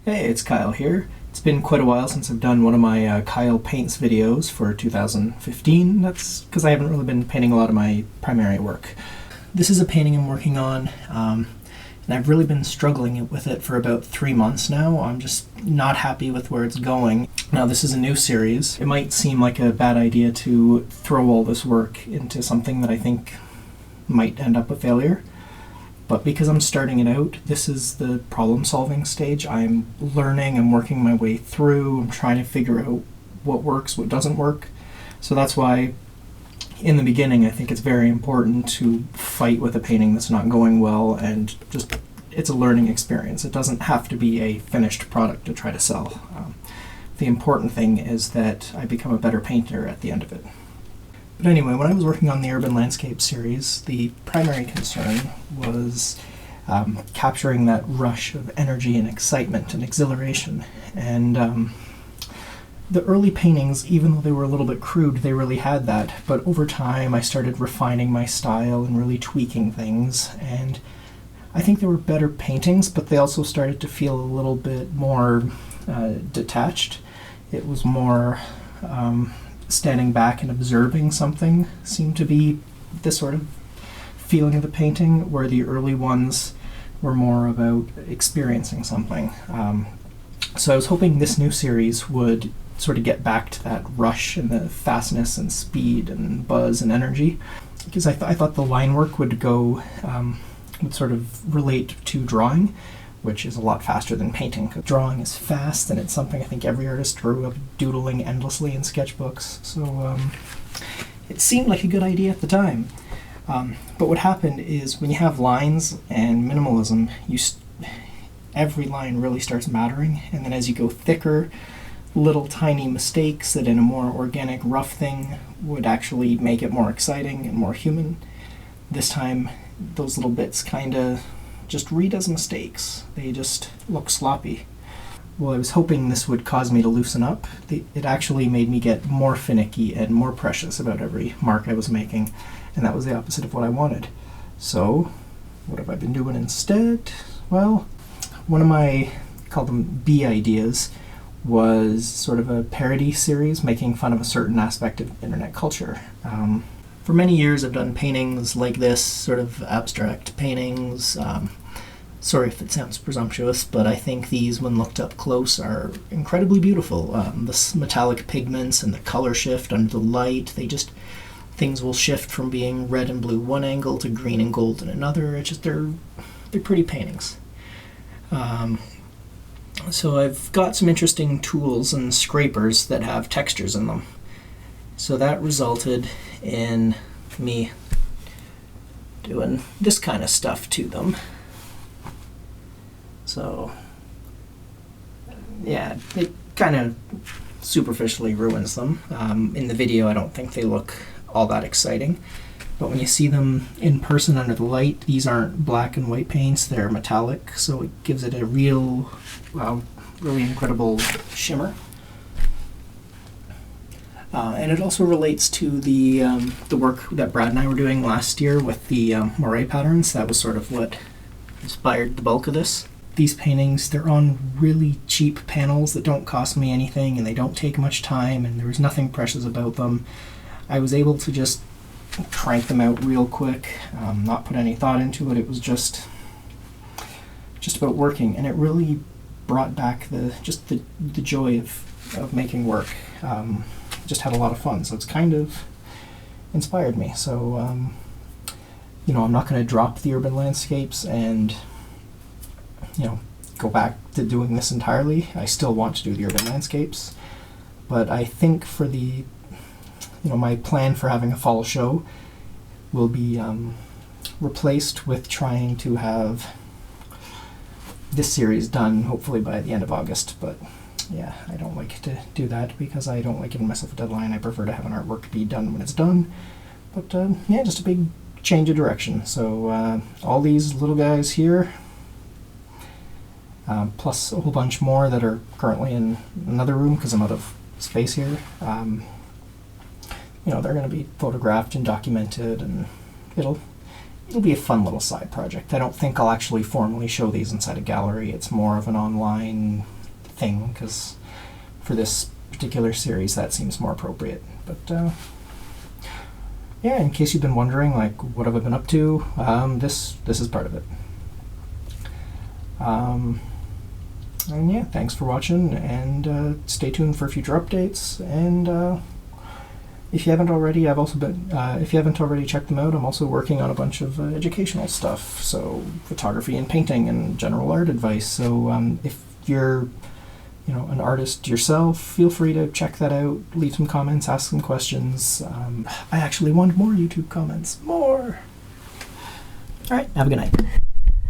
Hey, it's Kyle here. It's been quite a while since I've done one of my Kyle Paints videos for 2015. That's because I haven't really been painting a lot of my primary work. This is a painting I'm working on, and I've really been struggling with it for about 3 months now. I'm just not happy with where it's going. Now, this is a new series. It might seem like a bad idea to throw all this work into something that I think might end up a failure. But because I'm starting it out, this is the problem-solving stage. I'm learning, I'm working my way through, I'm trying to figure out what works, what doesn't work. So that's why, in the beginning, I think it's very important to fight with a painting that's not going well, and just, it's a learning experience. It doesn't have to be a finished product to try to sell. The important thing is that I become a better painter at the end of it. But anyway, when I was working on the Urban Landscape series, the primary concern was capturing that rush of energy and excitement and exhilaration. And the early paintings, even though they were a little bit crude, they really had that. But over time, I started refining my style and really tweaking things. And I think they were better paintings, but they also started to feel a little bit more detached. It was more standing back and observing something seemed to be the sort of feeling of the painting, where the early ones were more about experiencing something. So I was hoping this new series would sort of get back to that rush and the fastness and speed and buzz and energy, because I thought the line work would go would sort of relate to drawing, which is a lot faster than painting. Drawing is fast, and it's something I think every artist grew up doodling endlessly in sketchbooks. So it seemed like a good idea at the time. But what happened is, when you have lines and minimalism, every line really starts mattering, and then as you go thicker, little tiny mistakes that in a more organic, rough thing would actually make it more exciting and more human. This time, those little bits kind of just read as mistakes. They just look sloppy. Well, I was hoping this would cause me to loosen up. It actually made me get more finicky and more precious about every mark I was making, and that was the opposite of what I wanted. So, what have I been doing instead? Well, one of my, call them B ideas, was sort of a parody series making fun of a certain aspect of internet culture. For many years I've done paintings like this, sort of abstract paintings. Sorry if it sounds presumptuous, but I think these, when looked up close, are incredibly beautiful. The metallic pigments and the color shift under the light, things will shift from being red and blue one angle to green and gold in another. They're pretty paintings. So I've got some interesting tools and scrapers that have textures in them. So that resulted in me doing this kind of stuff to them. So, yeah, it kind of superficially ruins them. In the video, I don't think they look all that exciting. But when you see them in person under the light, these aren't black and white paints, they're metallic, so it gives it a real, really incredible shimmer. And it also relates to the work that Brad and I were doing last year with the moire patterns. That was sort of what inspired the bulk of this. These paintings, they're on really cheap panels that don't cost me anything, and they don't take much time, and there was nothing precious about them. I was able to just crank them out real quick, not put any thought into it. It was just about working, and it really brought back the joy of making work. Just had a lot of fun, so it's kind of inspired me. So, I'm not going to drop the urban landscapes and, go back to doing this entirely. I still want to do the urban landscapes, but I think for the, my plan for having a fall show will be replaced with trying to have this series done hopefully by the end of August, but yeah, I don't like to do that because I don't like giving myself a deadline. I prefer to have an artwork be done when it's done. But yeah, just a big change of direction. So all these little guys here, plus a whole bunch more that are currently in another room because I'm out of space here. They're going to be photographed and documented, and it'll it'll be a fun little side project. I don't think I'll actually formally show these inside a gallery. It's more of an online thing, because for this particular series that seems more appropriate. But yeah, in case you've been wondering, like, what have I been up to, this is part of it. And yeah, thanks for watching, and stay tuned for future updates. And if you haven't already, if you haven't already checked them out, I'm also working on a bunch of educational stuff, so photography and painting and general art advice. So if you're, an artist yourself, feel free to check that out, leave some comments, ask some questions. I actually want more YouTube comments. More! Alright, have a good night.